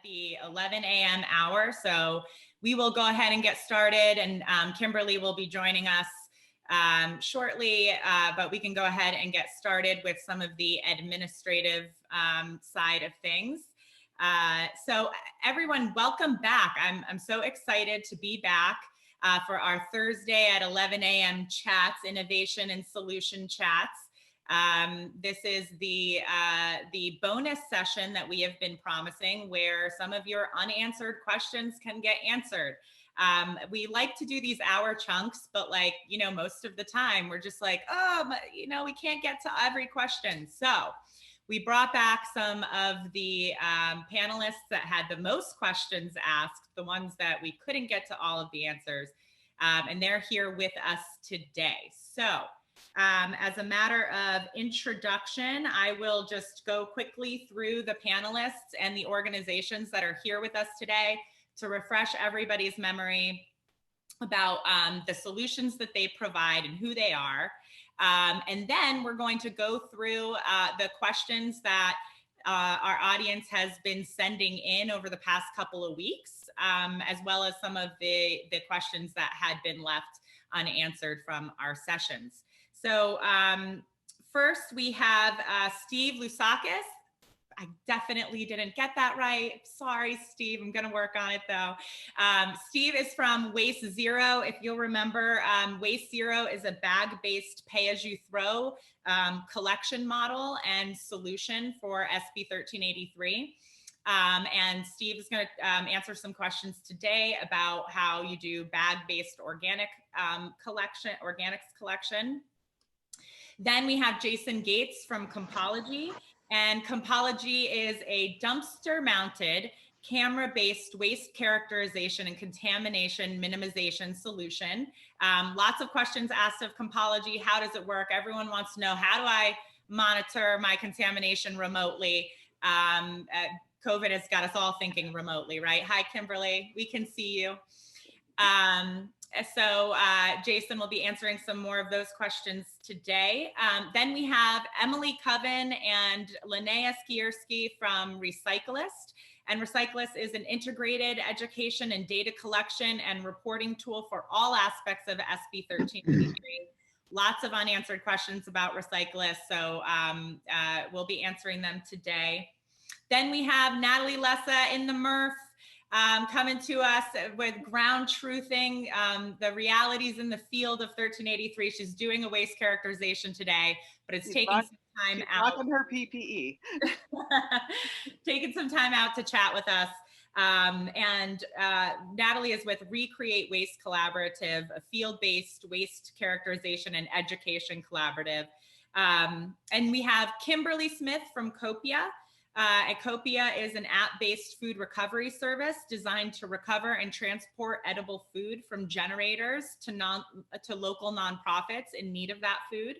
the 11 a.m. hour. So we will go ahead and get started, and Kimberly will be joining us shortly, but we can go ahead and get started with some of the administrative side of things. So everyone, welcome back. I'm so excited to be back for our Thursday at 11 a.m. chats, innovation and solution chats. This is the bonus session that we have been promising, where some of your unanswered questions can get answered. We like to do these hour chunks, but most of the time we're just like, oh, we can't get to every question. So we brought back some of the panelists that had the most questions asked, the ones that we couldn't get to all of the answers, and they're here with us today. So as a matter of introduction, I will just go quickly through the panelists and the organizations that are here with us today to refresh everybody's memory about the solutions that they provide and who they are. And then we're going to go through the questions that our audience has been sending in over the past couple of weeks, as well as some of the questions that had been left unanswered from our sessions. So first we have Steve Lusakis. I definitely didn't get that right. Sorry, Steve. I'm going to work on it though. Steve is from Waste Zero. If you'll remember, Waste Zero is a bag-based pay-as-you-throw collection model and solution for SB 1383. And Steve is going to answer some questions today about how you do bag-based organics collection. Then we have Jason Gates from Compology. And Compology is a dumpster-mounted, camera-based waste characterization and contamination minimization solution. Lots of questions asked of Compology. How does it work? Everyone wants to know, how do I monitor my contamination remotely? COVID has got us all thinking remotely, right? Hi, Kimberly. We can see you. So Jason will be answering some more of those questions today. Then we have Emily Coven and Linnea Skierski from Recyclist. And Recyclist is an integrated education and data collection and reporting tool for all aspects of SB 1383. Lots of unanswered questions about Recyclist, so we'll be answering them today. Then we have Natalie Lessa in the MRF. Coming to us with ground truthing, the realities in the field of 1383. She's doing a waste characterization today, but it's taking some time out. Rocking her PPE. Taking some time out to chat with us. And Natalie is with Recreate Waste Collaborative, a field-based waste characterization and education collaborative. And we have Kimberly Smith from Copia. Copia is an app-based food recovery service designed to recover and transport edible food from generators to local nonprofits in need of that food.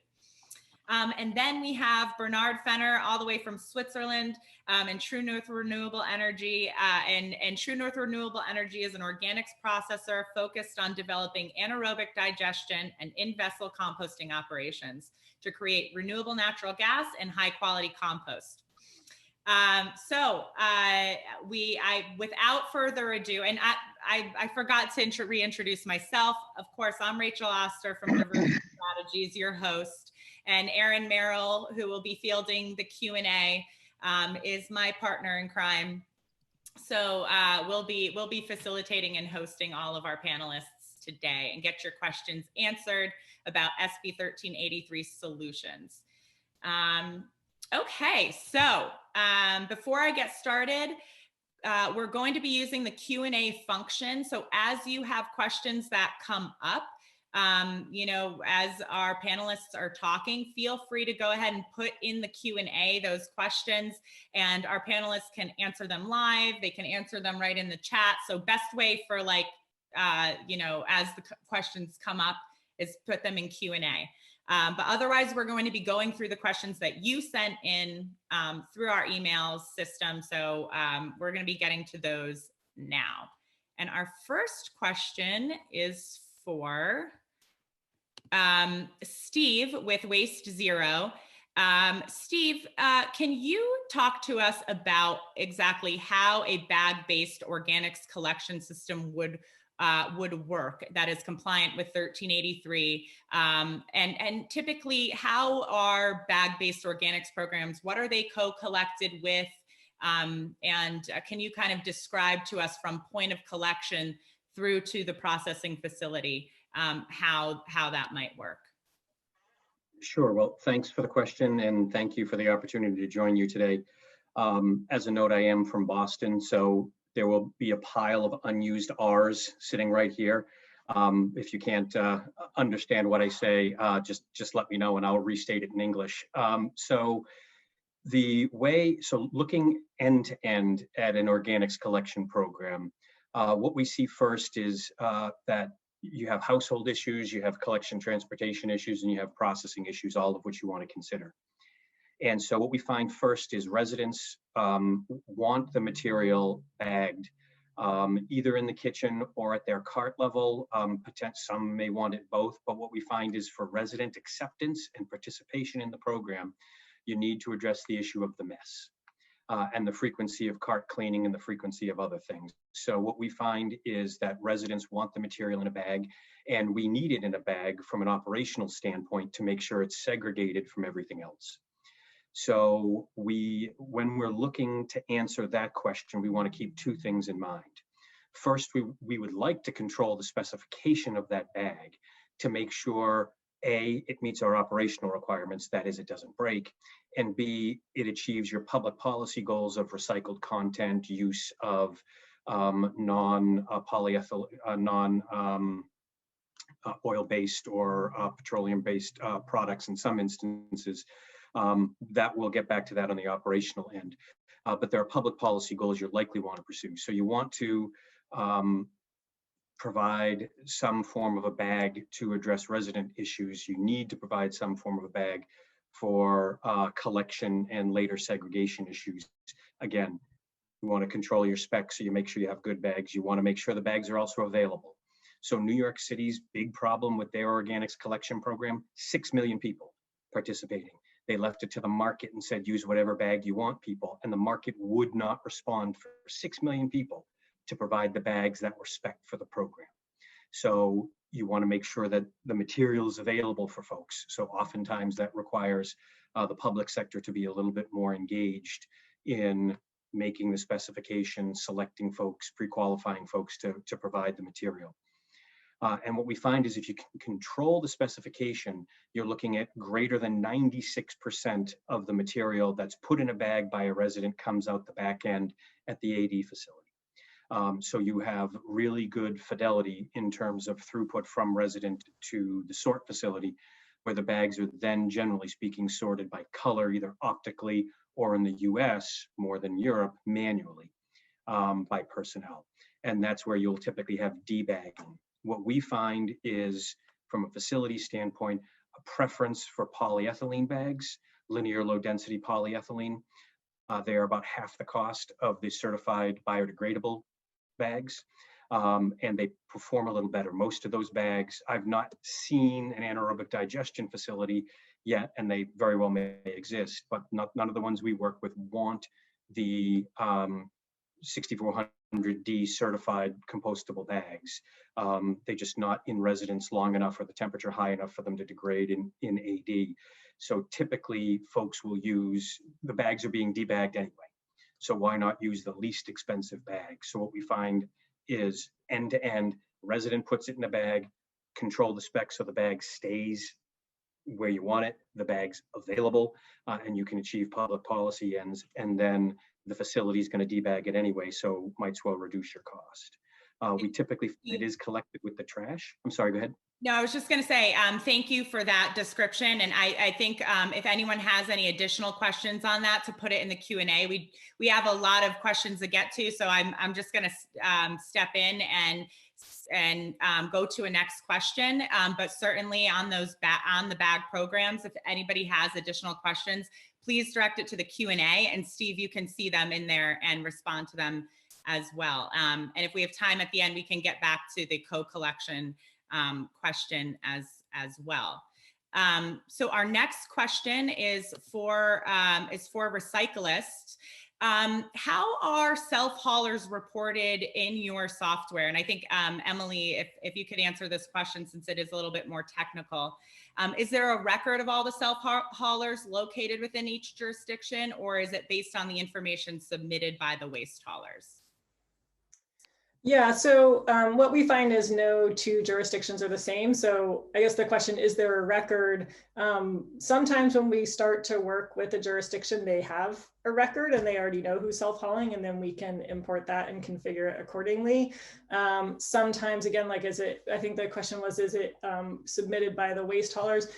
And then we have Bernard Fenner, all the way from Switzerland, and True North Renewable Energy. And True North Renewable Energy is an organics processor focused on developing anaerobic digestion and in-vessel composting operations to create renewable natural gas and high-quality compost. Without further ado, and I forgot to reintroduce myself. Of course, I'm Rachel Oster from Diversion Strategies, your host, and Erin Merrill, who will be fielding the Q&A, is my partner in crime. So we'll be facilitating and hosting all of our panelists today and get your questions answered about SB 1383 solutions. Okay, so before I get started, we're going to be using the Q&A function. So as you have questions that come up, as our panelists are talking, feel free to go ahead and put in the Q&A those questions, and our panelists can answer them live. They can answer them right in the chat. So best way for as the questions come up is put them in Q&A. But otherwise, we're going to be going through the questions that you sent in through our email system. So we're going to be getting to those now. And our first question is for Steve with Waste Zero. Steve, can you talk to us about exactly how a bag-based organics collection system would work that is compliant with 1383? And typically, how are bag-based organics programs? What are they co-collected with? And can you kind of describe to us from point of collection through to the processing facility how that might work? Sure. Well, thanks for the question, and thank you for the opportunity to join you today. As a note, I am from Boston, so there will be a pile of unused R's sitting right here. If you can't understand what I say, just let me know and I'll restate it in English. So looking end to end at an organics collection program, what we see first is that you have household issues, you have collection transportation issues, and you have processing issues, all of which you want to consider. And so what we find first is residents want the material bagged, either in the kitchen or at their cart level. Some may want it both, but what we find is for resident acceptance and participation in the program, you need to address the issue of the mess. And the frequency of cart cleaning and the frequency of other things. So what we find is that residents want the material in a bag, and we need it in a bag from an operational standpoint to make sure it's segregated from everything else. So when we're looking to answer that question, we want to keep two things in mind. First, we would like to control the specification of that bag to make sure A, it meets our operational requirements, that is, it doesn't break, and B, it achieves your public policy goals of recycled content, use of non-polyethyl, non-oil-based or petroleum-based products in some instances. That we'll get back to that on the operational end. But there are public policy goals you likely want to pursue. So you want to provide some form of a bag to address resident issues. You need to provide some form of a bag for collection and later segregation issues. Again, you want to control your specs so you make sure you have good bags. You want to make sure the bags are also available. So New York City's big problem with their organics collection program, 6 million people participating. They left it to the market and said, use whatever bag you want, people. And the market would not respond for 6 million people to provide the bags that were spec'd for the program. So you want to make sure that the material is available for folks. So oftentimes that requires the public sector to be a little bit more engaged in making the specification, selecting folks, pre-qualifying folks to provide the material. And what we find is if you can control the specification, you're looking at greater than 96% of the material that's put in a bag by a resident comes out the back end at the AD facility. So you have really good fidelity in terms of throughput from resident to the sort facility, where the bags are then, generally speaking, sorted by color, either optically or in the US, more than Europe, manually by personnel. And that's where you'll typically have debagging. What we find is, from a facility standpoint, a preference for polyethylene bags, linear low density polyethylene. They are about half the cost of the certified biodegradable bags, and they perform a little better. Most of those bags, I've not seen an anaerobic digestion facility yet, and they very well may exist, but none of the ones we work with want the 6400D certified compostable bags. They're just not in residence long enough or the temperature high enough for them to degrade in AD. So typically folks will use, the bags are being debagged anyway. So why not use the least expensive bag? So what we find is end to end, resident puts it in a bag, control the specs so the bag stays where you want it, the bag's available, and you can achieve public policy ends, and then the facility is going to debag it anyway, so might as well reduce your cost. We typically, it is collected with the trash. I'm sorry, go ahead. No, I was just going to say, thank you for that description. And I think if anyone has any additional questions on that, to put it in the Q&A. We have a lot of questions to get to, so I'm just going to step in and go to a next question. But certainly on those on the bag programs, if anybody has additional questions, please direct it to the Q&A, and Steve, you can see them in there and respond to them as well. And if we have time at the end, we can get back to the co-collection question as well. So our next question is for recyclists. How are self-haulers reported in your software? And I think, Emily, if you could answer this question, since it is a little bit more technical. Is there a record of all the self-haulers located within each jurisdiction, or is it based on the information submitted by the waste haulers? Yeah, so what we find is no two jurisdictions are the same. So I guess the question, is there a record? Sometimes when we start to work with a jurisdiction, they have a record and they already know who's self-hauling, and then we can import that and configure it accordingly. Sometimes, again, like, I think the question was, is it submitted by the waste haulers?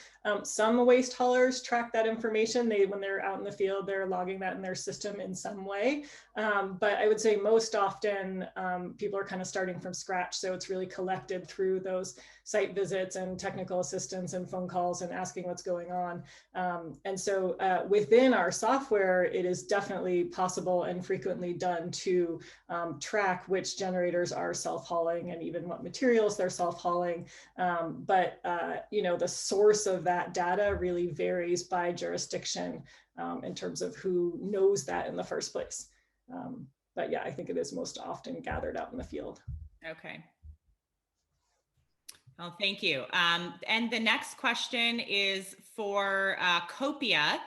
Some waste haulers track that information. When they're out in the field, they're logging that in their system in some way. But I would say most often people are kind of starting from scratch. So it's really collected through those site visits and technical assistance and phone calls and asking what's going on. And so within our software, it is definitely possible and frequently done to track which generators are self-hauling and even what materials they're self-hauling. But the source of that data really varies by jurisdiction in terms of who knows that in the first place. But yeah, I think it is most often gathered out in the field. Okay. Well, thank you. And the next question is for Copia.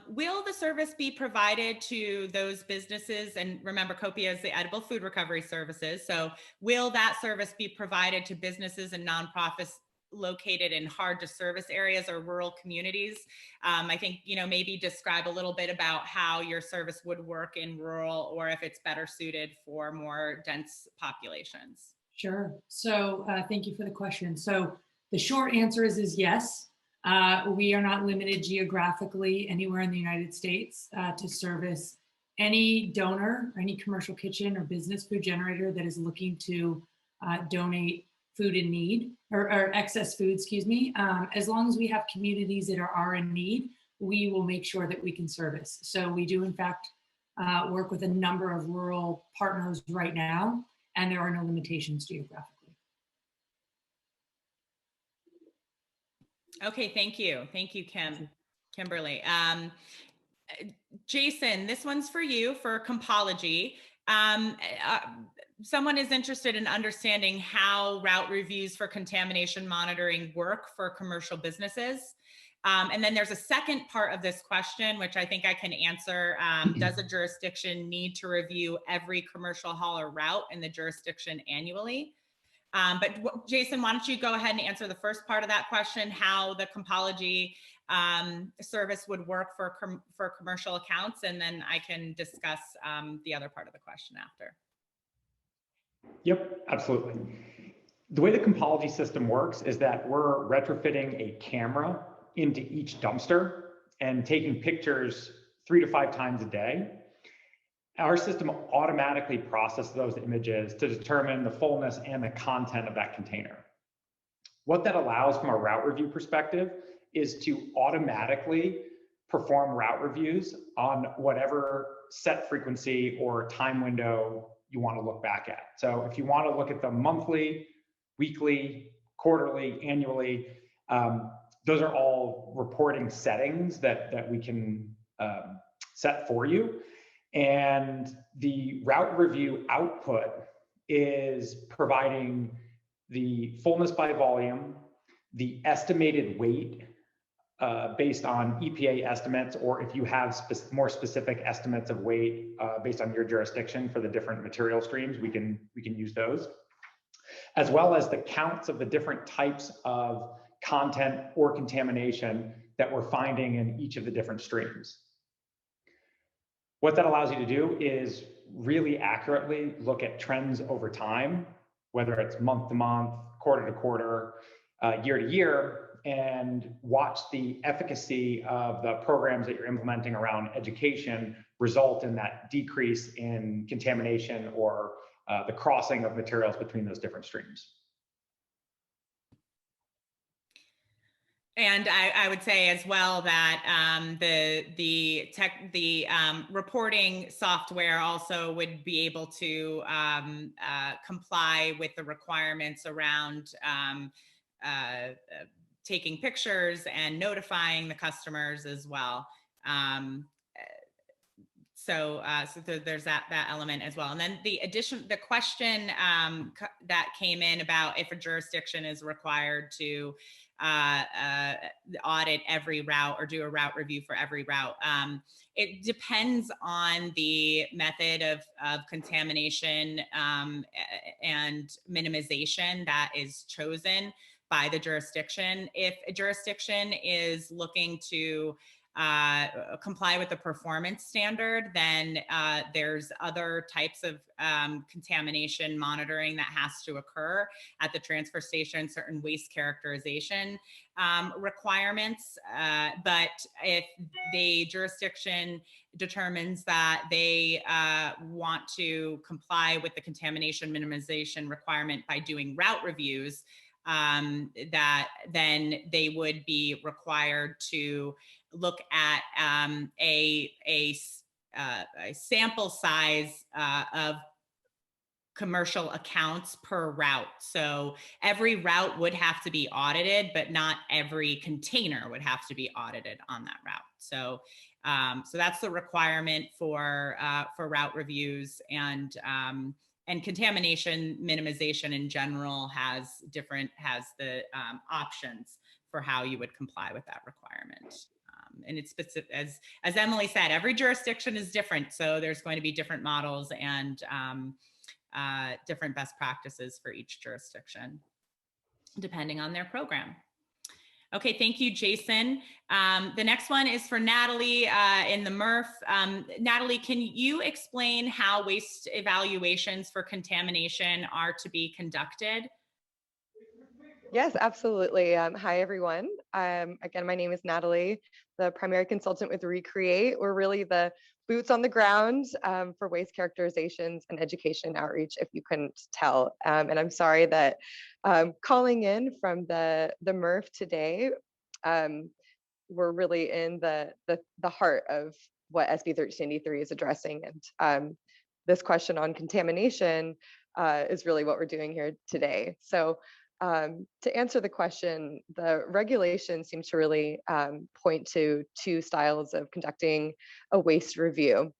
Will the service be provided to those businesses? And remember, Copia is the edible food recovery services. So will that service be provided to businesses and nonprofits located in hard to service areas or rural communities? I think, maybe describe a little bit about how your service would work in rural, or if it's better suited for more dense populations. Sure. So thank you for the question. So the short answer is yes. We are not limited geographically anywhere in the United States to service any donor, or any commercial kitchen or business food generator that is looking to donate food in need, or excess food, excuse me. As long as we have communities that are in need, we will make sure that we can service. So we do, in fact, work with a number of rural partners right now, and there are no limitations geographically. Okay, thank you. Thank you, Kimberly. Jason, this one's for you, for Compology. Someone is interested in understanding how route reviews for contamination monitoring work for commercial businesses. And then there's a second part of this question, which I think I can answer. Does a jurisdiction need to review every commercial hauler route in the jurisdiction annually? But Jason, why don't you go ahead and answer the first part of that question, how the Compology service would work for commercial accounts, and then I can discuss the other part of the question after. Yep, absolutely. The way the Compology system works is that we're retrofitting a camera into each dumpster and taking pictures 3 to 5 times a day. Our system automatically processes those images to determine the fullness and the content of that container. What that allows from a route review perspective is to automatically perform route reviews on whatever set frequency or time window you want to look back at. So if you want to look at the monthly, weekly, quarterly, annually, those are all reporting settings that we can set for you. And the route review output is providing the fullness by volume, the estimated weight based on EPA estimates, or if you have more specific estimates of weight based on your jurisdiction for the different material streams, we can use those, as well as the counts of the different types of content or contamination that we're finding in each of the different streams. What that allows you to do is really accurately look at trends over time, whether it's month to month, quarter to quarter, year to year, and watch the efficacy of the programs that you're implementing around education result in that decrease in contamination or the crossing of materials between those different streams. And I would say as well that the reporting software also would be able to comply with the requirements around taking pictures and notifying the customers as well. So there's that element as well. And then the question that came in about if a jurisdiction is required to audit every route or do a route review for every route. It depends on the method of contamination and minimization that is chosen by the jurisdiction. If a jurisdiction is looking to comply with the performance standard, then there's other types of contamination monitoring that has to occur at the transfer station, certain waste characterization requirements. But if the jurisdiction determines that they want to comply with the contamination minimization requirement by doing route reviews, that then they would be required to look at a sample size of commercial accounts per route. So every route would have to be audited, but not every container would have to be audited on that route. So so that's the requirement for route reviews, and contamination minimization in general has the options for how you would comply with that requirement. And it's specific, as Emily said, every jurisdiction is different. So there's going to be different models and different best practices for each jurisdiction, depending on their program. Okay, thank you, Jason. The next one is for Natalie in the MRF. Natalie, can you explain how waste evaluations for contamination are to be conducted? Yes, absolutely. Hi, everyone. Again, my name is Natalie, the primary consultant with Recreate. We're really the boots on the ground for waste characterizations and education outreach, if you couldn't tell. And I'm sorry that calling in from the MRF today, we're really in the heart of what SB 1383 is addressing. And this question on contamination is really what we're doing here today. So to answer the question, the regulations seem to really point to two styles of conducting a waste review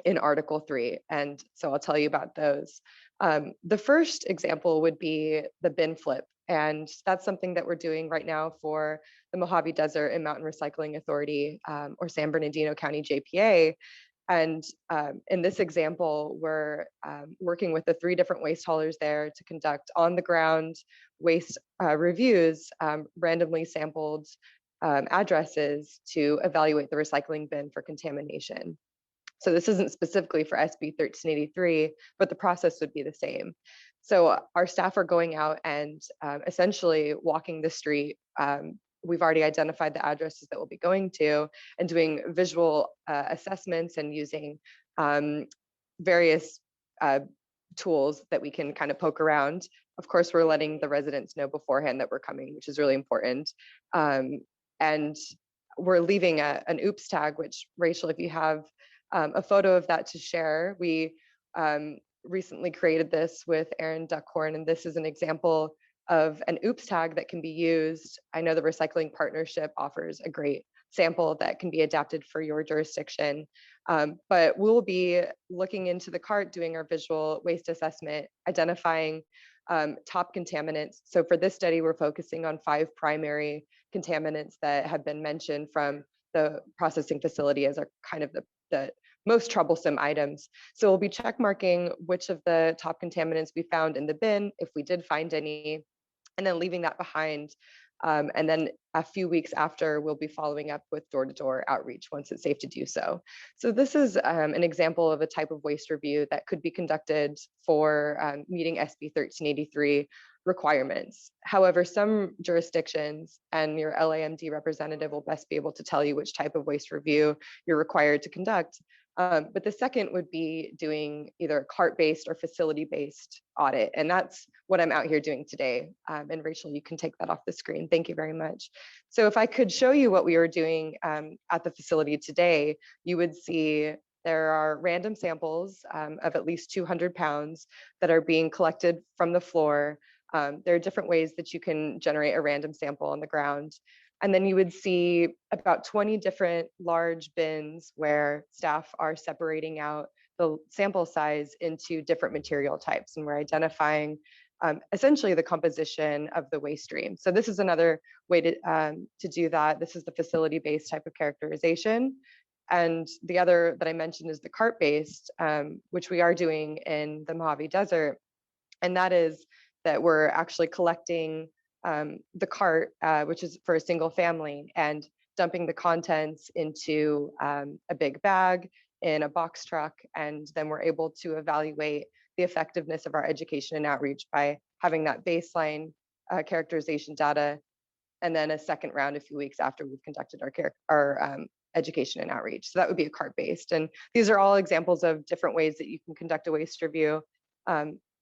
in Article 3. And so I'll tell you about those. The first example would be the bin flip. And that's something that we're doing right now for the Mojave Desert and Mountain Recycling Authority, or San Bernardino County JPA. And in this example, we're working with the 3 different waste haulers there to conduct on-the-ground waste reviews, randomly sampled addresses to evaluate the recycling bin for contamination. So this isn't specifically for SB 1383, but the process would be the same. So our staff are going out and essentially walking the street. We've already identified the addresses that we'll be going to and doing visual assessments and using various tools that we can kind of poke around. Of course, we're letting the residents know beforehand that we're coming, which is really important. And we're leaving an oops tag, which, Rachel, if you have a photo of that to share, we recently created this with Aaron Duckhorn, and this is an example of an oops tag that can be used. I know the Recycling Partnership offers a great sample that can be adapted for your jurisdiction. But we'll be looking into the cart, doing our visual waste assessment, identifying top contaminants. So for this study, we're focusing on 5 primary contaminants that have been mentioned from the processing facility as our kind of the most troublesome items. So we'll be check marking which of the top contaminants we found in the bin, if we did find any, and then leaving that behind. And then a few weeks after, we'll be following up with door-to-door outreach once it's safe to do so. So this is an example of a type of waste review that could be conducted for meeting SB 1383 requirements. However, some jurisdictions, and your LAMD representative will best be able to tell you which type of waste review you're required to conduct. But the second would be doing either a cart-based or facility-based audit. And that's what I'm out here doing today. And Rachel, you can take that off the screen. Thank you very much. So if I could show you what we were doing at the facility today, you would see there are random samples of at least 200 pounds that are being collected from the floor. There are different ways that you can generate a random sample on the ground. And then you would see about 20 different large bins where staff are separating out the sample size into different material types. And we're identifying essentially the composition of the waste stream. So this is another way to do that. This is the facility-based type of characterization. And the other that I mentioned is the cart-based, which we are doing in the Mojave Desert. And that is that we're actually collecting the cart, which is for a single family, and dumping the contents into a big bag in a box truck. And then we're able to evaluate the effectiveness of our education and outreach by having that baseline characterization data, and then a second round a few weeks after we've conducted our education and outreach. So that would be a cart-based. And these are all examples of different ways that you can conduct a waste review.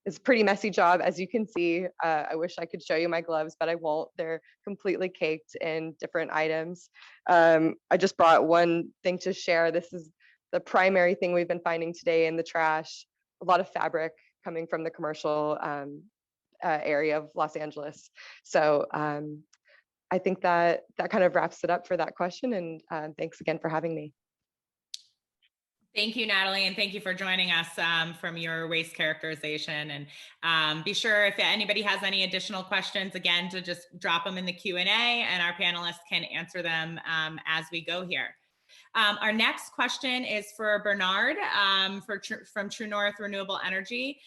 It's a pretty messy job, as you can see. I wish I could show you my gloves, but I won't. They're completely caked in different items. I just brought one thing to share. This is the primary thing we've been finding today in the trash. A lot of fabric coming from the commercial area of Los Angeles. So I think that kind of wraps it up for that question. And thanks again for having me. Thank you, Natalie, and thank you for joining us from your waste characterization. And be sure if anybody has any additional questions, again, to just drop them in the Q&A, and our panelists can answer them as we go here. Our next question is for Bernard from True North Renewable Energy.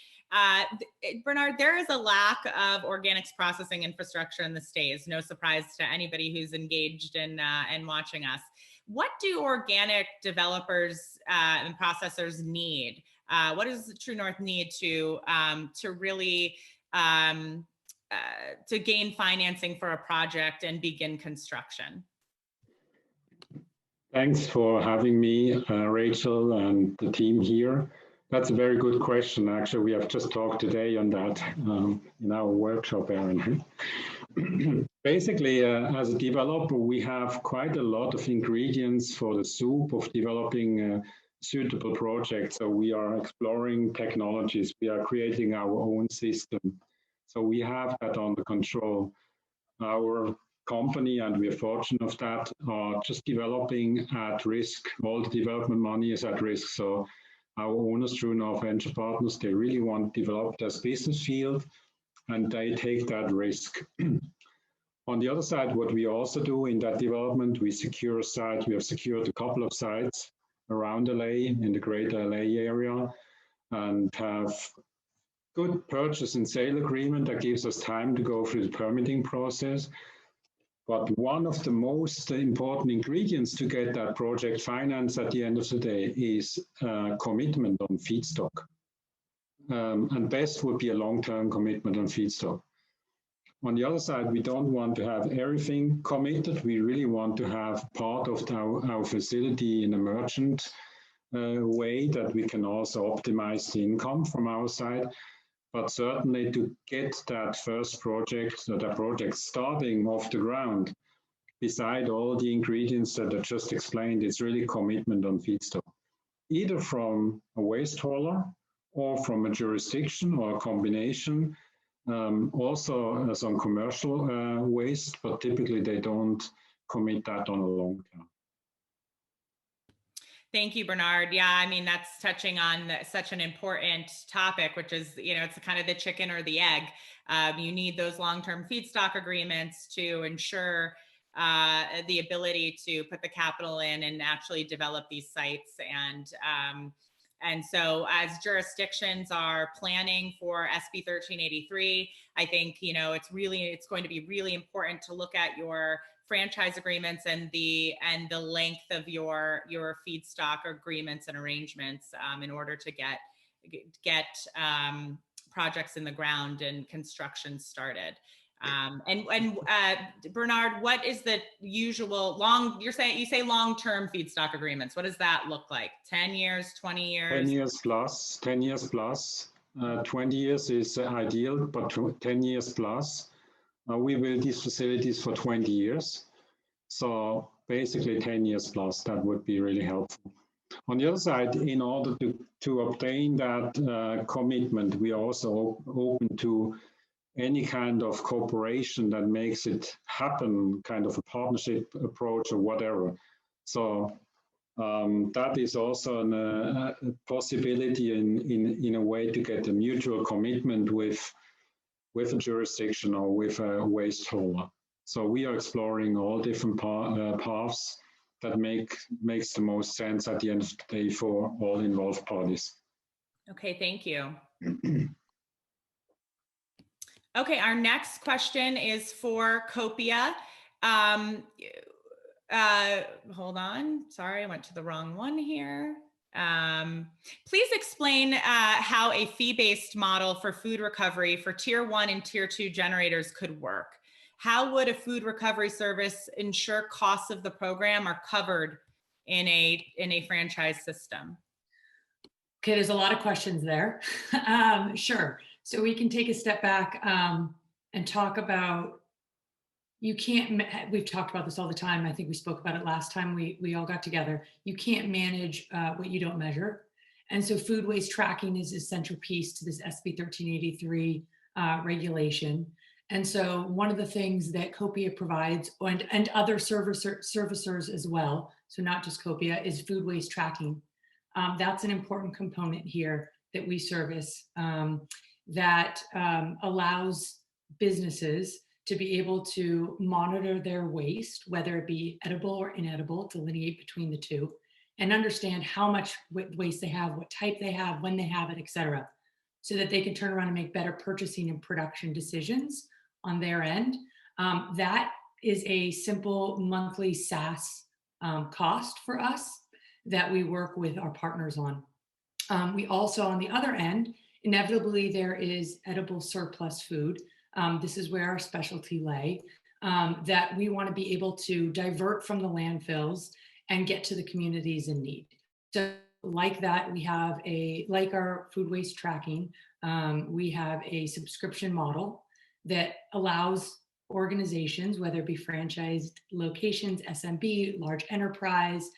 Bernard, there is a lack of organics processing infrastructure in the states. No surprise to anybody who's engaged in watching us. What do organic developers and processors need? What does True North need to really to gain financing for a project and begin construction? Thanks for having me, Rachel, and the team here. That's a very good question. Actually, we have just talked today on that in our workshop, Aaron. Basically, as a developer, we have quite a lot of ingredients for the soup of developing suitable projects. So we are exploring technologies. We are creating our own system. So we have that under control. Our company, and we are fortunate of that, are just developing at risk. All the development money is at risk. So our owners, True North Venture Partners, they really want to develop this business field, and they take that risk. On the other side, what we also do in that development, we secure a site. We have secured a couple of sites around LA, in the greater LA area, and have good purchase and sale agreement that gives us time to go through the permitting process. But one of the most important ingredients to get that project financed at the end of the day is commitment on feedstock. And best would be a long-term commitment on feedstock. On the other side, we don't want to have everything committed. We really want to have part of our facility in a merchant way that we can also optimize the income from our side. But certainly to get that first project, that project starting off the ground, beside all the ingredients that I just explained, it's really commitment on feedstock, either from a waste hauler or from a jurisdiction or a combination. Also some commercial waste, but typically they don't commit that on a long term. Thank you, Bernard. Yeah, I mean, that's touching on such an important topic, which is, it's kind of the chicken or the egg. You need those long-term feedstock agreements to ensure the ability to put the capital in and actually develop these sites. And so as jurisdictions are planning for SB 1383, I think, it's going to be really important to look at your franchise agreements and the length of your feedstock agreements and arrangements in order to get projects in the ground and construction started. Bernard, what is the usual you say long-term feedstock agreements? What does that look like? 10 years, 20 years? 10 years plus, 10 years plus. 20 years is ideal, but 10 years plus. We build these facilities for 20 years. So basically 10 years plus, that would be really helpful. On the other side, in order to obtain that commitment, we are also open to any kind of cooperation that makes it happen, kind of a partnership approach or whatever. So that is also a possibility in a way to get a mutual commitment with a jurisdiction or with a waste hauler. So we are exploring all different paths that makes the most sense at the end of the day for all involved parties. Okay, thank you. Okay, our next question is for Copia. Hold on, sorry, I went to the wrong one here. Please explain how a fee-based model for food recovery for tier 1 and tier 2 generators could work. How would a food recovery service ensure costs of the program are covered in a franchise system? Okay, there's a lot of questions there. Sure. So we can take a step back and talk about, we've talked about this all the time. I think we spoke about it last time we all got together. You can't manage what you don't measure. And so food waste tracking is a central piece to this SB 1383 regulation. And so one of the things that Copia provides, and other servicers as well, so not just Copia, is food waste tracking. That's an important component here that we service that allows businesses to be able to monitor their waste, whether it be edible or inedible, delineate between the two, and understand how much waste they have, what type they have, when they have it, et cetera, so that they can turn around and make better purchasing and production decisions on their end. That is a simple monthly SaaS cost for us that we work with our partners on. We also, on the other end, inevitably there is edible surplus food. This is where our specialty lay, that we want to be able to divert from the landfills and get to the communities in need. So like that, we have like our food waste tracking, we have a subscription model that allows organizations, whether it be franchised locations, SMB, large enterprise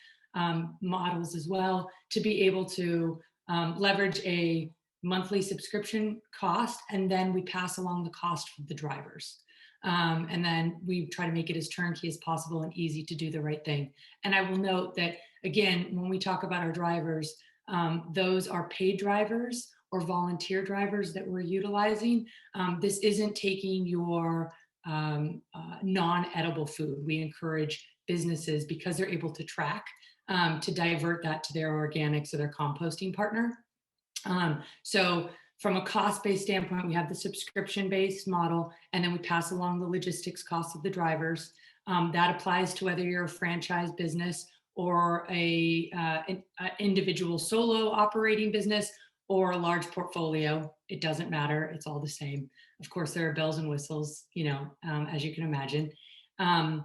models as well, to be able to leverage a monthly subscription cost, and then we pass along the cost for the drivers. And then we try to make it as turnkey as possible and easy to do the right thing. And I will note that, again, when we talk about our drivers, those are paid drivers or volunteer drivers that we're utilizing. This isn't taking your non-edible food. We encourage businesses, because they're able to track, to divert that to their organics or their composting partner. So from a cost-based standpoint, we have the subscription-based model, and then we pass along the logistics costs of the drivers. That applies to whether you're a franchise business or an individual solo operating business or a large portfolio. It doesn't matter, it's all the same. Of course, there are bells and whistles, as you can imagine. And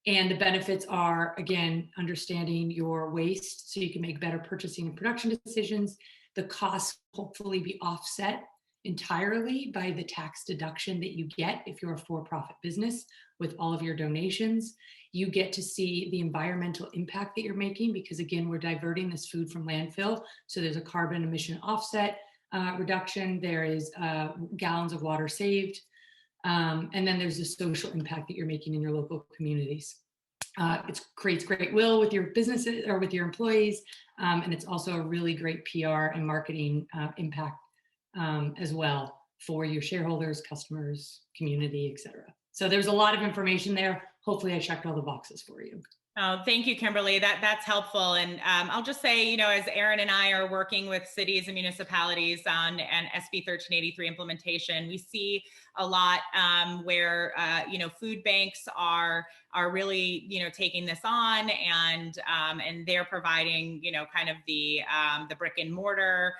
the benefits are, again, understanding your waste so you can make better purchasing and production decisions. The costs hopefully be offset entirely by the tax deduction that you get if you're a for-profit business with all of your donations. You get to see the environmental impact that you're making, because again, we're diverting this food from landfill. So there's a carbon emission offset reduction. There is gallons of water saved. And then there's the social impact that you're making in your local communities. It creates great will with your businesses or with your employees. And it's also a really great PR and marketing impact as well for your shareholders, customers, community, et cetera. So there's a lot of information there. Hopefully I checked all the boxes for you. Oh, thank you, Kimberly. That's helpful. And I'll just say, as Aaron and I are working with cities and municipalities on an SB 1383 implementation, we see a lot where, food banks are really, taking this on, and they're providing, kind of the brick and mortar,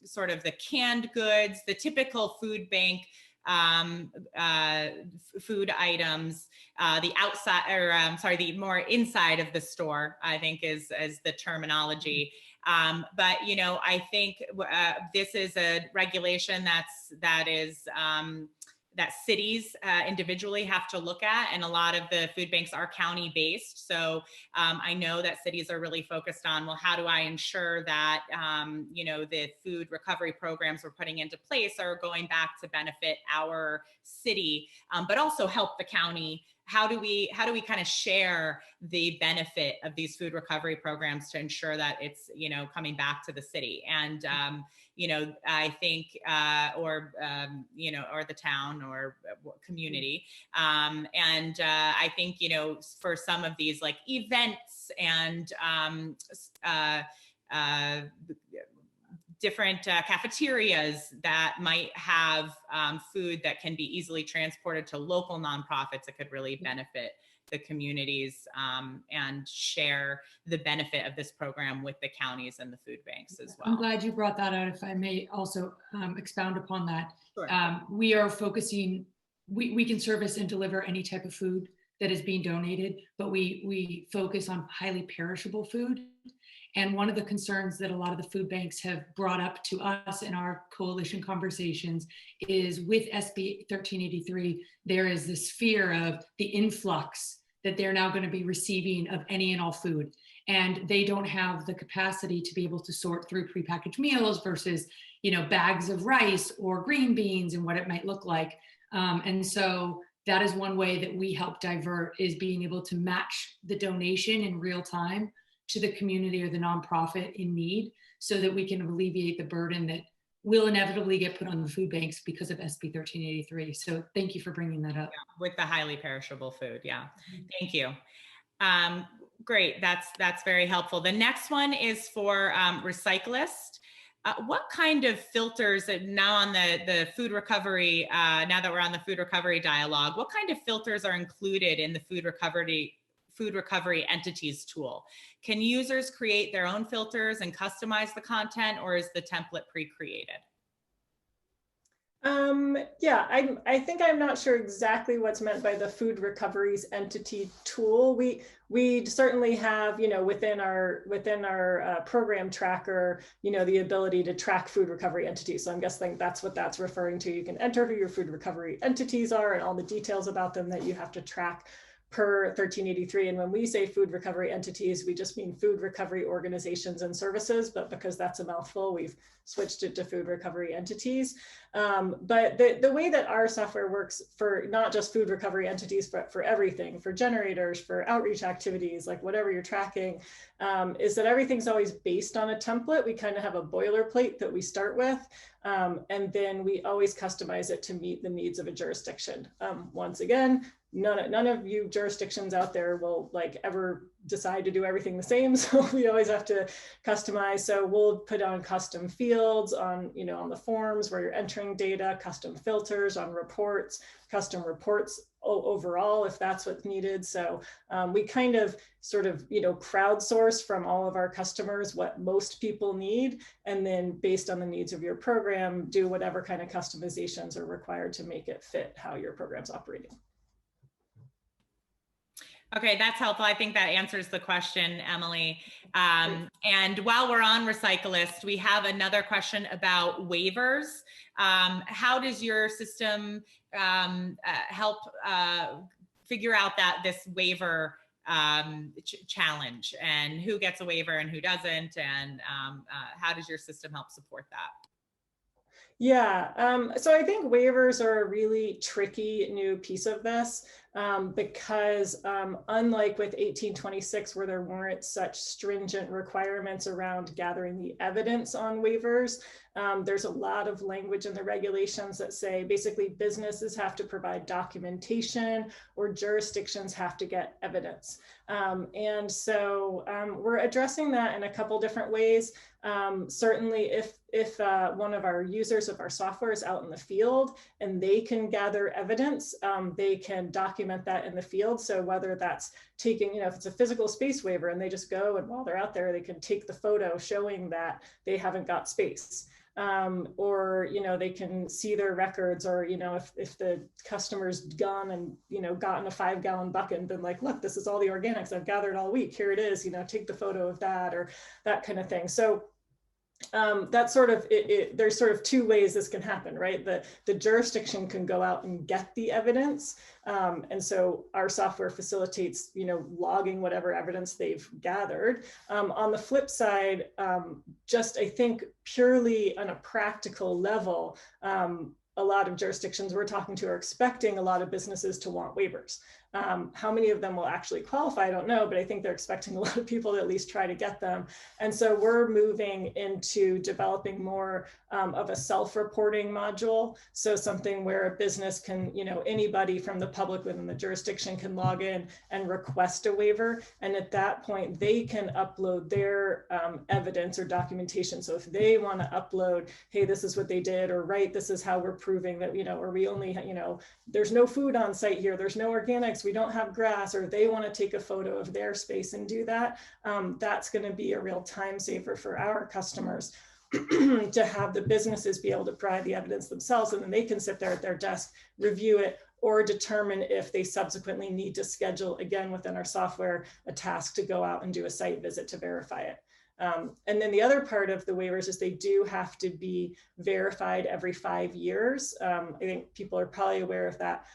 sort of the canned goods, the typical food bank food items, the outside, or the more inside of the store, I think is the terminology. But that is that cities individually have to look at, and a lot of the food banks are county based. So I know that cities are really focused on, well, how do I ensure that you know, the food recovery programs we're putting into place are going back to benefit our city, but also help the county. How do we kind of share the benefit of these food recovery programs to ensure that it's, you know, coming back to the city? And you know, I think you know, or the town or community. I think, you know, for some of these like events and different cafeterias that might have food that can be easily transported to local nonprofits, it could really benefit the communities and share the benefit of this program with the counties and the food banks as well. I'm glad you brought that out. If I may also expound upon that. Sure. We are focusing, we can service and deliver any type of food that is being donated, but we focus on highly perishable food. And one of the concerns that a lot of the food banks have brought up to us in our coalition conversations is with SB 1383, there is this fear of the influx that they're now going to be receiving of any and all food. And they don't have the capacity to be able to sort through prepackaged meals versus, you know, bags of rice or green beans and what it might look like. And so that is one way that we help divert, is being able to match the donation in real time to the community or the nonprofit in need, so that we can alleviate the burden that will inevitably get put on the food banks because of SB 1383. So thank you for bringing that up. Yeah, with the highly perishable food. Yeah, thank you. Great, that's very helpful. The next one is for recyclists. What kind of filters, now on the food recovery, now that we're on the food recovery dialogue, what kind of filters are included in the food recovery entities tool? Can users create their own filters and customize the content, or is the template pre-created? Yeah, I think I'm not sure exactly what's meant by the food recoveries entity tool. We certainly have, you know, within our program tracker, you know, the ability to track food recovery entities. So I'm guessing that's what that's referring to. You can enter who your food recovery entities are and all the details about them that you have to track per 1383. And when we say food recovery entities, we just mean food recovery organizations and services, but because that's a mouthful, we've switched it to food recovery entities. But the way that our software works for not just food recovery entities, but for everything, for generators, for outreach activities, like whatever you're tracking, is that everything's always based on a template. We kind of have a boilerplate that we start with, and then we always customize it to meet the needs of a jurisdiction. Once again, none of you jurisdictions out there will like ever decide to do everything the same. So we always have to customize. So we'll put on custom fields on, you know, on the forms where you're entering data, custom filters on reports, custom reports overall, if that's what's needed. So we kind of sort of, you know, crowdsource from all of our customers what most people need. And then based on the needs of your program, do whatever kind of customizations are required to make it fit how your program's operating. Okay, that's helpful. I think that answers the question, Emily. And while we're on Recyclist, we have another question about waivers. How does your system help figure out this waiver challenge, and who gets a waiver and who doesn't, and how does your system help support that? Yeah, so I think waivers are a really tricky new piece of this because unlike with 1826, where there weren't such stringent requirements around gathering the evidence on waivers, there's a lot of language in the regulations that say basically businesses have to provide documentation or jurisdictions have to get evidence. And so we're addressing that in a couple different ways. Certainly if one of our users of our software is out in the field and they can gather evidence, they can document that in the field. So whether that's taking, you know, if it's a physical space waiver and they just go and while they're out there, they can take the photo showing that they haven't got space. Or, you know, they can see their records, or, you know, if the customer's gone and, you know, gotten a 5-gallon bucket and been like, look, this is all the organics I've gathered all week. Here it is, you know, take the photo of that, or that kind of thing. So that's sort of, there's sort of two ways this can happen, right? The jurisdiction can go out and get the evidence. And so our software facilitates, logging whatever evidence they've gathered. On the flip side, just I think purely on a practical level, a lot of jurisdictions we're talking to are expecting a lot of businesses to want waivers. How many of them will actually qualify, I don't know, but I think they're expecting a lot of people to at least try to get them. And so we're moving into developing more of a self-reporting module. So something where a business can, anybody from the public within the jurisdiction can log in and request a waiver. And at that point, they can upload their evidence or documentation. So if they want to upload, hey, this is what they did, or right, this is how we're proving that, or we only, there's no food on site here, there's no organics, we don't have grass, or they want to take a photo of their space and do that, that's going to be a real time saver for our customers to have the businesses be able to provide the evidence themselves, and then they can sit there at their desk, review it, or determine if they subsequently need to schedule, again, within our software, a task to go out and do a site visit to verify it. And then the other part of the waivers is they do have to be verified every 5 years. I think people are probably aware of that.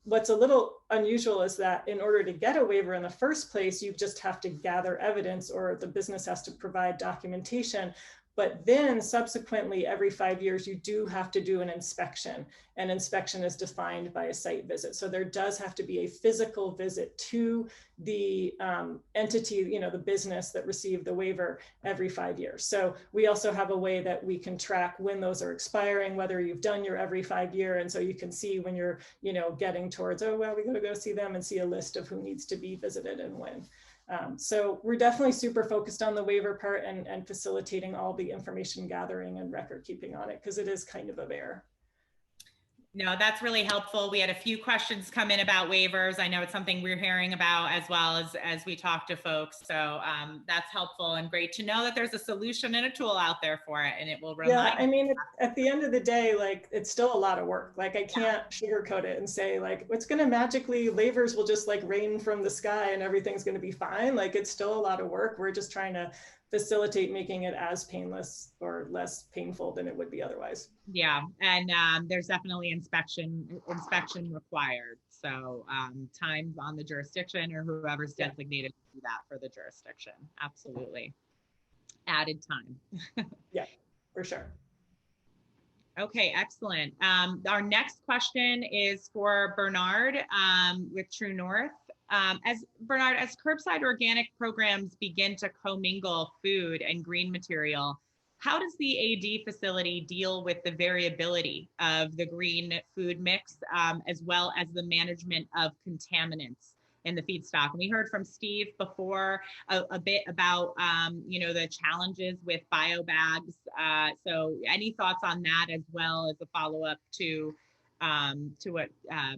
What's a little unusual is that in order to get a waiver in the first place, you just have to gather evidence, or the business has to provide documentation. But then subsequently, every 5 years, you do have to do an inspection. And inspection is defined by a site visit. So there does have to be a physical visit to the entity, the business that received the waiver every 5 years. So we also have a way that we can track when those are expiring, whether you've done your every 5 year. And so you can see when you're, getting towards, oh, well, we got to go see them, and see a list of who needs to be visited and when. So we're definitely super focused on the waiver part and facilitating all the information gathering and record keeping on it, because it is kind of a bear. No, that's really helpful. We had a few questions come in about waivers. I know it's something we're hearing about as well as we talk to folks. So that's helpful, and great to know that there's a solution and a tool out there for it, and it will remind. Yeah, I mean, at the end of the day, like, it's still a lot of work. Like, I can't sugarcoat it and say, like, it's going to magically, waivers will just like rain from the sky and everything's going to be fine. Like, it's still a lot of work. We're just trying to facilitate making it as painless or less painful than it would be otherwise. Yeah, and there's definitely inspection required. So times on the jurisdiction or whoever's designated to do that for the jurisdiction. Absolutely. Added time. Yeah, for sure. Okay, excellent. Our next question is for Bernard with True North. As curbside organic programs begin to commingle food and green material, how does the AD facility deal with the variability of the green food mix, as well as the management of contaminants in the feedstock? And we heard from Steve before a bit about the challenges with biobags. So any thoughts on that, as well as a follow-up to what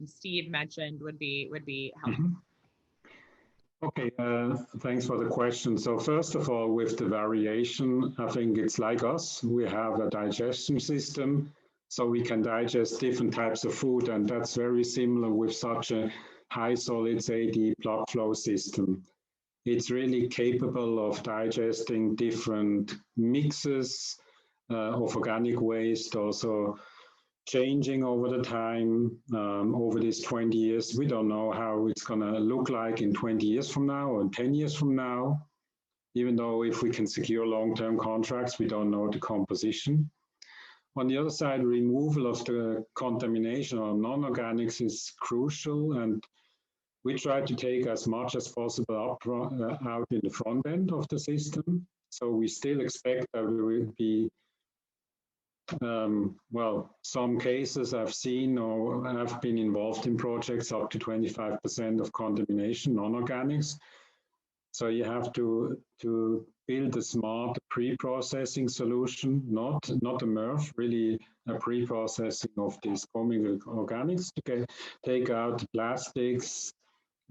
Steve mentioned would be helpful. Mm-hmm. Okay, thanks for the question. So first of all, with the variation, I think it's like us. We have a digestion system, so we can digest different types of food, and that's very similar with such a high solids AD plug flow system. It's really capable of digesting different mixes of organic waste, also changing over the time, over these 20 years. We don't know how it's going to look like in 20 years from now or 10 years from now, even though if we can secure long-term contracts, we don't know the composition. On the other side, removal of the contamination or non-organics is crucial, and we try to take as much as possible out in the front end of the system. So we still expect that we will be some cases I've seen or have been involved in projects up to 25% of contamination, non-organics. So you have to build a smart pre-processing solution, not a MRF, really a pre-processing of these Comingled Organics to take out the plastics,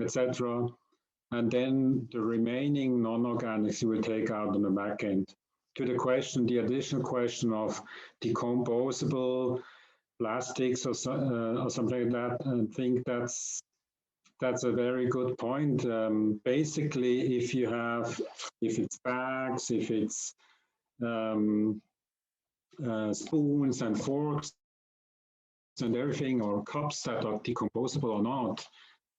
etc. And then the remaining non-organics you will take out on the back end. To the additional question of decomposable plastics or something like that, I think that's a very good point. Basically, if it's bags, if it's spoons and forks and everything, or cups that are decomposable or not,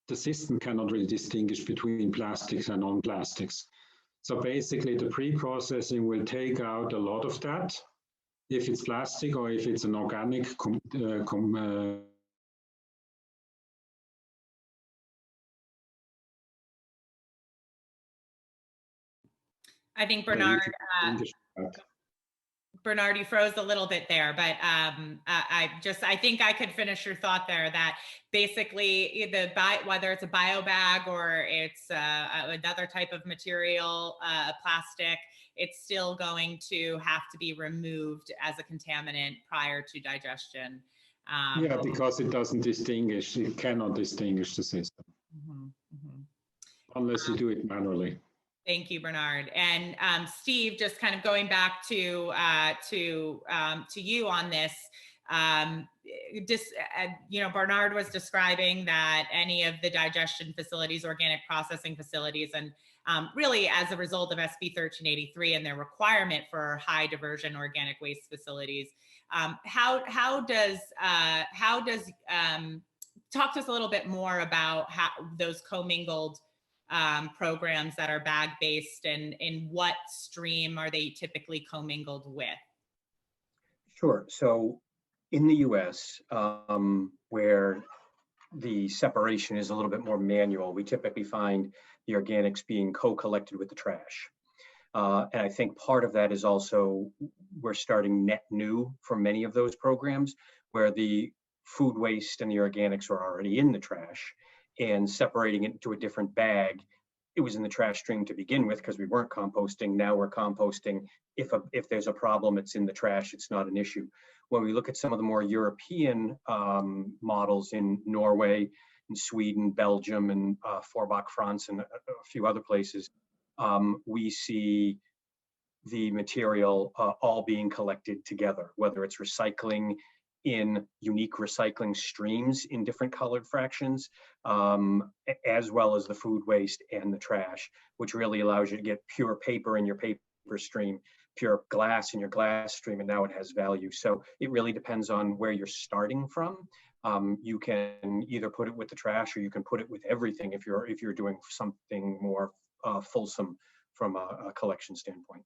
the system cannot really distinguish between plastics and non-plastics. So basically the pre-processing will take out a lot of that, if it's plastic or if it's an organic I think Bernard, Bernard, you froze a little bit there, but I think I could finish your thought there, that basically whether it's a bio bag or it's another type of material, plastic, it's still going to have to be removed as a contaminant prior to digestion. Yeah, because it doesn't distinguish, it cannot distinguish the system. Unless you do it manually. Thank you, Bernard. And Steve, just kind of going back to you on this, Bernard was describing that any of the digestion facilities, organic processing facilities, and really as a result of SB 1383 and their requirement for high diversion organic waste facilities, how does talk to us a little bit more about how those commingled programs that are bag-based, and in what stream are they typically commingled with? Sure. So in the US, where the separation is a little bit more manual, we typically find the organics being co-collected with the trash. And I think part of that is also we're starting net new for many of those programs where the food waste and the organics are already in the trash, and separating it into a different bag. It was in the trash stream to begin with because we weren't composting. Now we're composting. If there's a problem, it's in the trash. It's not an issue. When we look at some of the more European models in Norway, in Sweden, Belgium, and Forbach, France, and a few other places, we see the material all being collected together, whether it's recycling in unique recycling streams in different colored fractions, as well as the food waste and the trash, which really allows you to get pure paper in your paper stream, pure glass in your glass stream, and now it has value. So it really depends on where you're starting from. You can either put it with the trash or you can put it with everything if you're doing something more fulsome from a collection standpoint.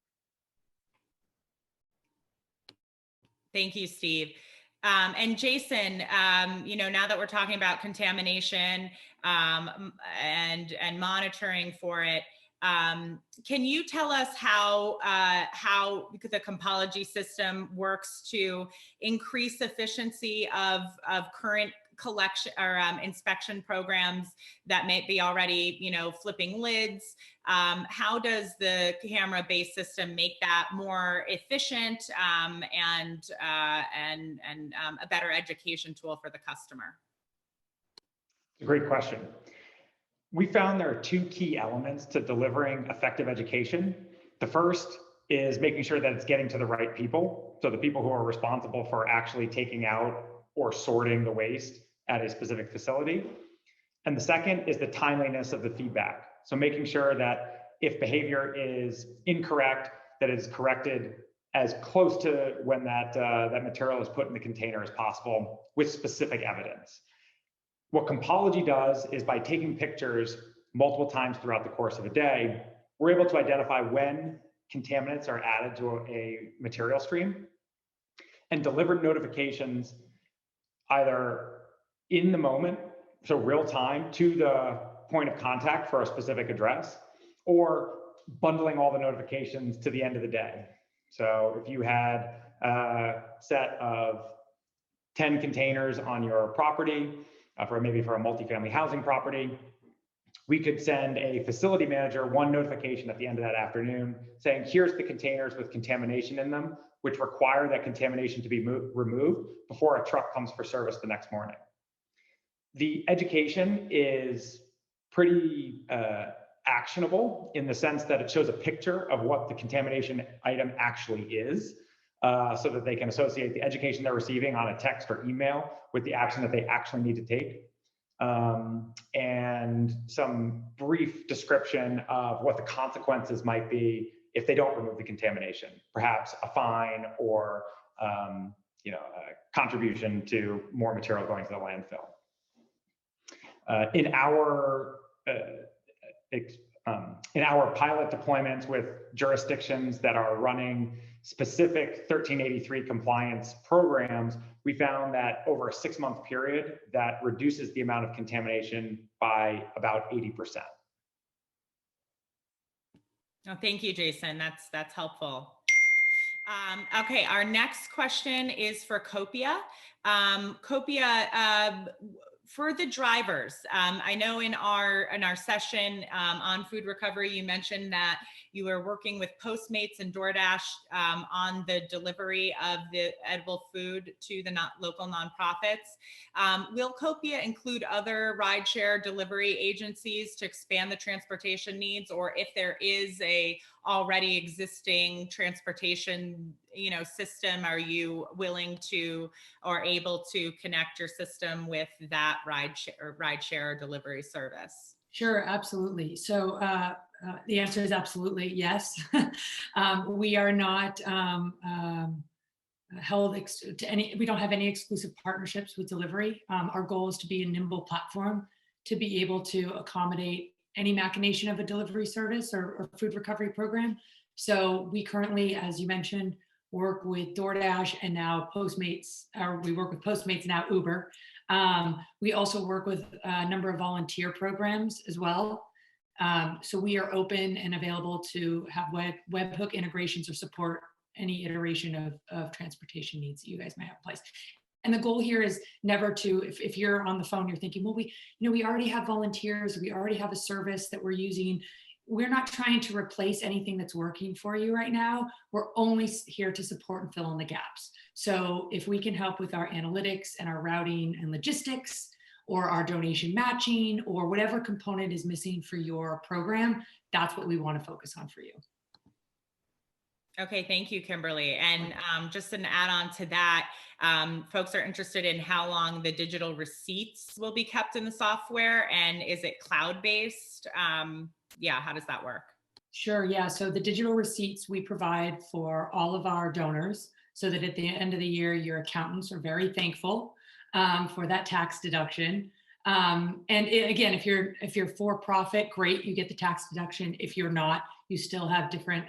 Thank you, Steve. And Jason, now that we're talking about contamination and monitoring for it, can you tell us how the Compology system works to increase efficiency of current collection or inspection programs that may be already, flipping lids? How does the camera-based system make that more efficient and a better education tool for the customer? It's a great question. We found there are two key elements to delivering effective education. The first is making sure that it's getting to the right people. So the people who are responsible for actually taking out or sorting the waste at a specific facility. And the second is the timeliness of the feedback. So making sure that if behavior is incorrect, that is corrected as close to when that material is put in the container as possible with specific evidence. What Compology does is by taking pictures multiple times throughout the course of a day, we're able to identify when contaminants are added to a material stream and deliver notifications either in the moment, so real time, to the point of contact for a specific address, or bundling all the notifications to the end of the day. So if you had a set of 10 containers on your property, maybe for a multifamily housing property, we could send a facility manager one notification at the end of that afternoon saying, here's the containers with contamination in them, which require that contamination to be removed before a truck comes for service the next morning. The education is pretty actionable in the sense that it shows a picture of what the contamination item actually is, so that they can associate the education they're receiving on a text or email with the action that they actually need to take. And some brief description of what the consequences might be if they don't remove the contamination, perhaps a fine or a contribution to more material going to the landfill. In our pilot deployments with jurisdictions that are running specific 1383 compliance programs, we found that over a 6-month period, that reduces the amount of contamination by about 80%. Oh, thank you, Jason. That's helpful. Okay, our next question is for Copia. Copia, for the drivers, I know in our session on food recovery, you mentioned that you were working with Postmates and DoorDash on the delivery of the edible food to the local nonprofits. Will Copia include other rideshare delivery agencies to expand the transportation needs, or if there is a already existing transportation system, are you willing to or able to connect your system with that rideshare delivery service? Sure, absolutely. So the answer is absolutely yes. We are not held to any, we don't have any exclusive partnerships with delivery. Our goal is to be a nimble platform to be able to accommodate any machination of a delivery service or food recovery program. So we currently, as you mentioned, work with DoorDash and now Postmates, or we work with Postmates, now Uber. We also work with a number of volunteer programs as well. So we are open and available to have webhook integrations or support any iteration of transportation needs that you guys may have in place. And the goal here is never to, if you're on the phone, you're thinking, well, we already have volunteers, we already have a service that we're using. We're not trying to replace anything that's working for you right now. We're only here to support and fill in the gaps. So if we can help with our analytics and our routing and logistics, or our donation matching, or whatever component is missing for your program, that's what we want to focus on for you. Okay, thank you, Kimberly. And just an add-on to that, folks are interested in how long the digital receipts will be kept in the software, and is it cloud-based? Yeah, how does that work? Sure, yeah. So the digital receipts we provide for all of our donors, so that at the end of the year, your accountants are very thankful for that tax deduction. Again, if you're for profit, great, you get the tax deduction. If you're not, you still have different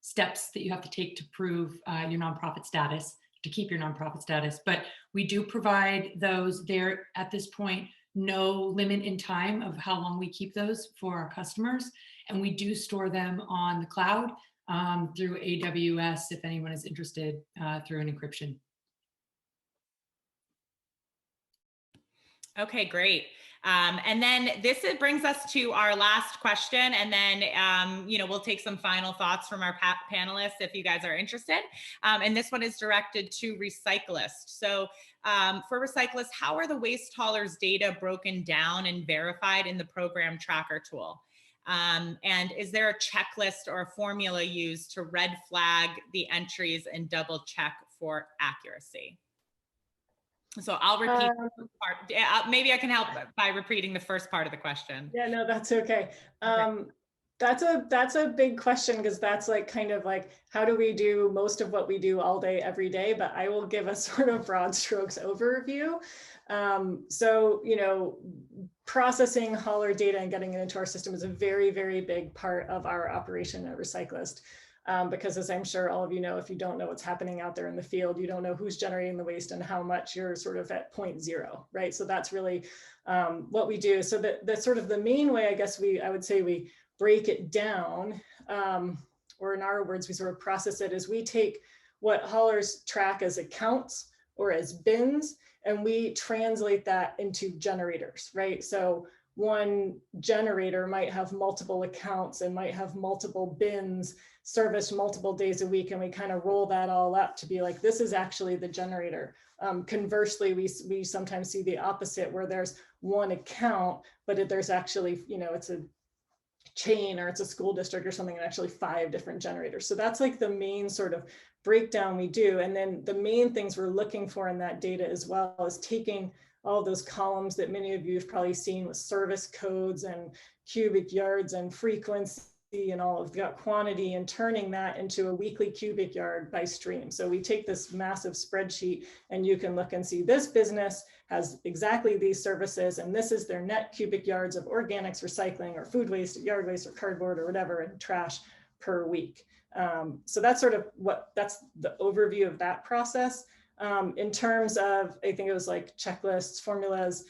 steps that you have to take to prove your nonprofit status, to keep your nonprofit status. But we do provide those there at this point, no limit in time of how long we keep those for our customers. And we do store them on the cloud through AWS, if anyone is interested, through an encryption. Okay, great. And then this brings us to our last question, and then we'll take some final thoughts from our panelists if you guys are interested. And this one is directed to recyclists. So for recyclists, how are the waste haulers data broken down and verified in the program tracker tool? And is there a checklist or a formula used to red flag the entries and double check for accuracy? So I'll repeat the first part. Maybe I can help by repeating the first part of the question. Yeah, no, that's okay. That's a big question, because that's like kind of like, how do we do most of what we do all day, every day? But I will give a sort of broad strokes overview. So, processing hauler data and getting it into our system is a very, very big part of our operation at Recyclist. Because as I'm sure all of you know, if you don't know what's happening out there in the field, you don't know who's generating the waste and how much you're sort of at 0.0, right? So that's really what we do. So the sort of the main way, I guess I would say we break it down, or in our words, we sort of process it, is we take what haulers track as accounts or as bins, and we translate that into generators, right? So one generator might have multiple accounts and might have multiple bins serviced multiple days a week, and we kind of roll that all up to be like, this is actually the generator. Conversely, we sometimes see the opposite, where there's one account, but there's actually, it's a chain or it's a school district or something, and actually 5 different generators. So that's like the main sort of breakdown we do. And then the main things we're looking for in that data as well is taking all those columns that many of you have probably seen with service codes and cubic yards and frequency and all of the quantity and turning that into a weekly cubic yard by stream. So we take this massive spreadsheet and you can look and see this business has exactly these services and this is their net cubic yards of organics, recycling, or food waste, yard waste, or cardboard, or whatever, and trash per week. So that's sort of that's the overview of that process. In terms of, I think it was like checklists, formulas,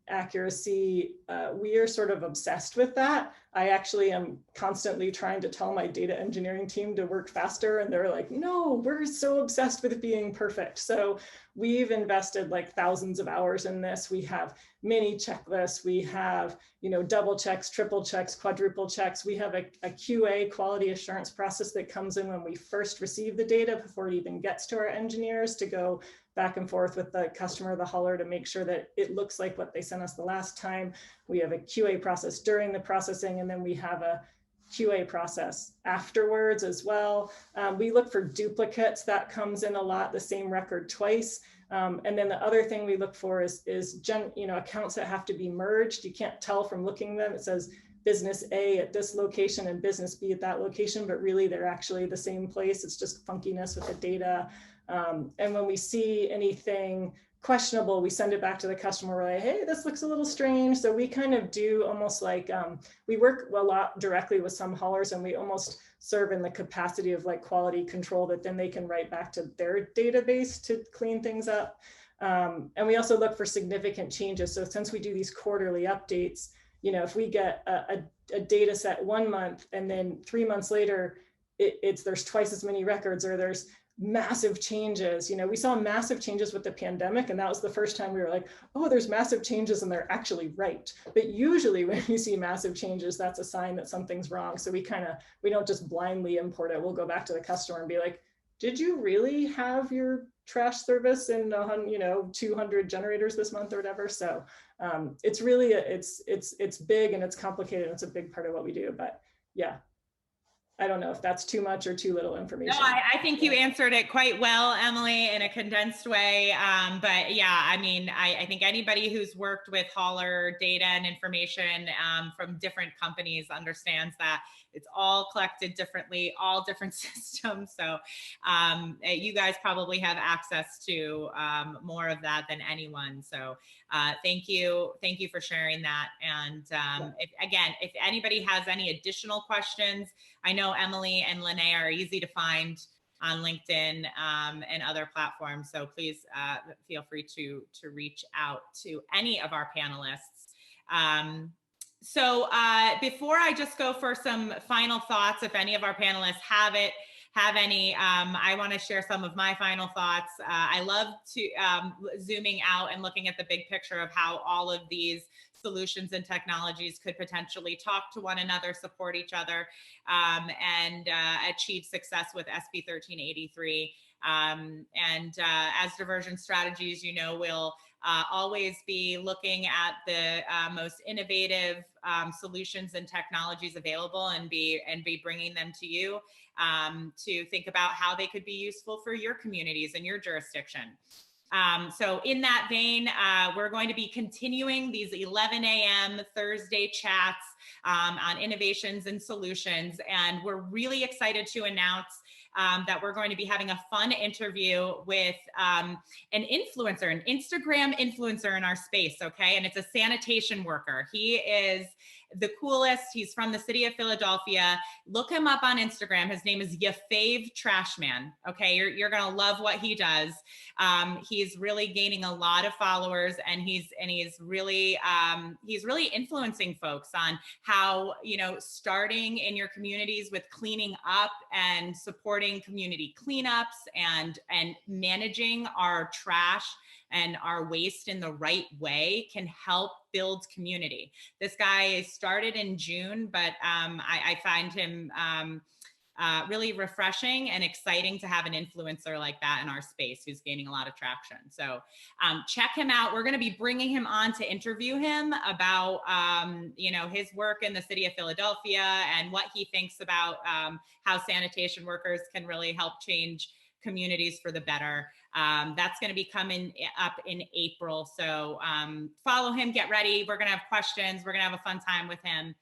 accuracy, we are sort of obsessed with that. I actually am constantly trying to tell my data engineering team to work faster, and they're like, no, we're so obsessed with being perfect. So we've invested like thousands of hours in this. We have many checklists. We have, double checks, triple checks, quadruple checks. We have a QA, quality assurance process, that comes in when we first receive the data before it even gets to our engineers, to go back and forth with the customer, the hauler, to make sure that it looks like what they sent us the last time. We have a QA process during the processing, and then we have a QA process afterwards as well. We look for duplicates. That comes in a lot, the same record twice. And then the other thing we look for is accounts that have to be merged. You can't tell from looking at them. It says business A at this location and business B at that location, but really they're actually the same place. It's just funkiness with the data. And when we see anything questionable, we send it back to the customer. We're like, hey, this looks a little strange. So we kind of do almost like, we work a lot directly with some haulers, and we almost serve in the capacity of like quality control that then they can write back to their database to clean things up. And we also look for significant changes. So since we do these quarterly updates, if we get a data set 1 month and then 3 months later, there's twice as many records, or there's massive changes. We saw massive changes with the pandemic, and that was the first time we were like, oh, there's massive changes and they're actually right. But usually when you see massive changes, that's a sign that something's wrong. So we don't just blindly import it. We'll go back to the customer and be like, did you really have your trash service in 200 generators this month or whatever? So it's really it's big and it's complicated, and it's a big part of what we do. But yeah, I don't know if that's too much or too little information. No, I think you answered it quite well, Emily, in a condensed way. But yeah, I mean, I think anybody who's worked with hauler data and information from different companies understands that it's all collected differently, all different systems. So you guys probably have access to more of that than anyone. So thank you for sharing that. And if anybody has any additional questions, I know Emily and Lene are easy to find on LinkedIn and other platforms. So please feel free to reach out to any of our panelists. So before I just go for some final thoughts, if any of our panelists have any, I want to share some of my final thoughts. I love to zooming out and looking at the big picture of how all of these solutions and technologies could potentially talk to one another, support each other, and achieve success with SB 1383. As Diversion Strategies, we'll always be looking at the most innovative solutions and technologies available, and be bringing them to you to think about how they could be useful for your communities and your jurisdiction. So in that vein, we're going to be continuing these 11 a.m. Thursday chats on innovations and solutions. And we're really excited to announce that we're going to be having a fun interview with an influencer, an Instagram influencer in our space, okay? And it's a sanitation worker. He is the coolest. He's from the city of Philadelphia. Look him up on Instagram. His name is Yafave Trashman. Okay, you're gonna love what he does. He's really gaining a lot of followers, and he's really influencing folks on how starting in your communities with cleaning up and supporting community cleanups and managing our trash and our waste in the right way can help build community. This guy started in June, but I find him really refreshing and exciting to have an influencer like that in our space who's gaining a lot of traction. So check him out. We're going to be bringing him on to interview him about his work in the city of Philadelphia and what he thinks about how sanitation workers can really help change communities for the better. That's going to be coming up in April. So follow him, get ready. We're going to have questions. We're going to have a fun time with him.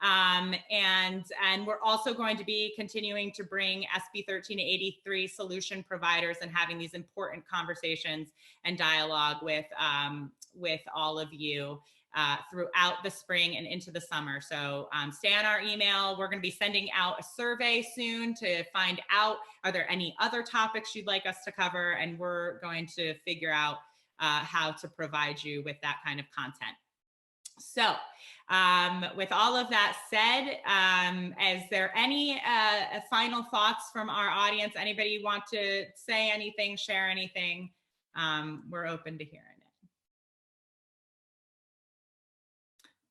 And we're also going to be continuing to bring SB 1383 solution providers and having these important conversations and dialogue with all of you throughout the spring and into the summer. So stay on our email. We're going to be sending out a survey soon to find out, are there any other topics you'd like us to cover? And we're going to figure out how to provide you with that kind of content. So with all of that said, is there any final thoughts from our audience? Anybody want to say anything, share anything? We're open to hearing it.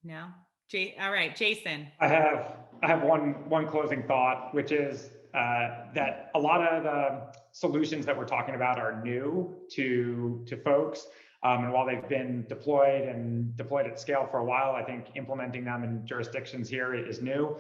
No? All right, Jason. I have one closing thought, which is that a lot of the solutions that we're talking about are new to folks. And while they've been deployed at scale for a while, I think implementing them in jurisdictions here is new.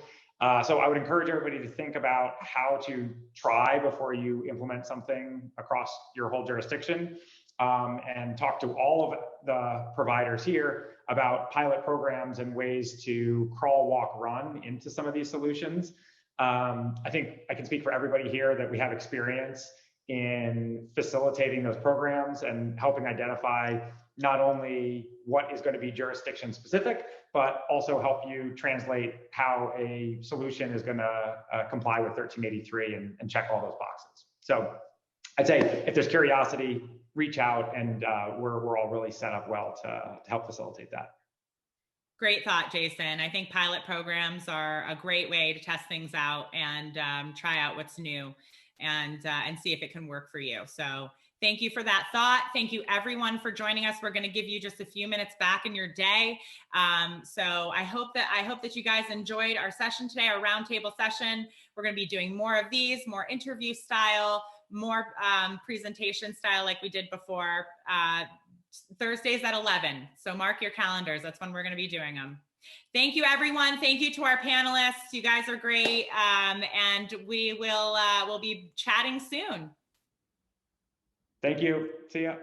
So I would encourage everybody to think about how to try before you implement something across your whole jurisdiction, and talk to all of the providers here about pilot programs and ways to crawl, walk, run into some of these solutions. I think I can speak for everybody here that we have experience in facilitating those programs and helping identify not only what is going to be jurisdiction specific, but also help you translate how a solution is going to comply with 1383 and check all those boxes. So I'd say if there's curiosity, reach out, and we're all really set up well to help facilitate that. Great thought, Jason. I think pilot programs are a great way to test things out and try out what's new and see if it can work for you. So thank you for that thought. Thank you everyone for joining us. We're going to give you just a few minutes back in your day. So I hope that you guys enjoyed our session today, our roundtable session. We're going to be doing more of these, more interview style, more presentation style like we did before. Thursdays at 11. So mark your calendars. That's when we're going to be doing them. Thank you, everyone. Thank you to our panelists. You guys are great. And we'll be chatting soon. Thank you. See ya.